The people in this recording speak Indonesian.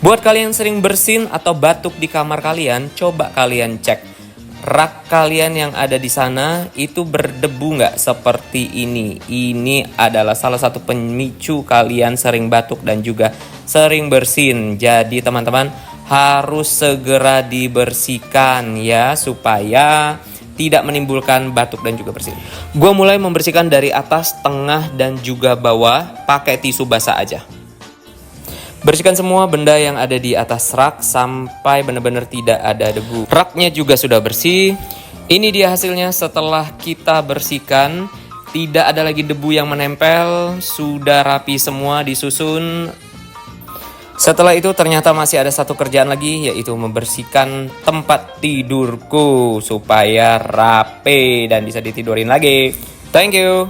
Buat kalian yang sering bersin atau batuk di kamar kalian, coba kalian cek rak kalian yang ada di sana itu berdebu nggak seperti ini. Ini adalah salah satu pemicu kalian sering batuk dan juga sering bersin. Jadi teman-teman harus segera dibersihkan ya, supaya tidak menimbulkan batuk dan juga bersin. Gua mulai membersihkan dari atas, tengah, dan juga bawah pakai tisu basah aja. Bersihkan semua benda yang ada di atas rak sampai benar-benar tidak ada debu. Raknya juga sudah bersih. Ini dia hasilnya setelah kita bersihkan. Tidak ada lagi debu yang menempel. Sudah rapi semua, disusun. Setelah itu ternyata masih ada satu kerjaan lagi, yaitu membersihkan tempat tidurku supaya rapi dan bisa ditidurin lagi. Thank you.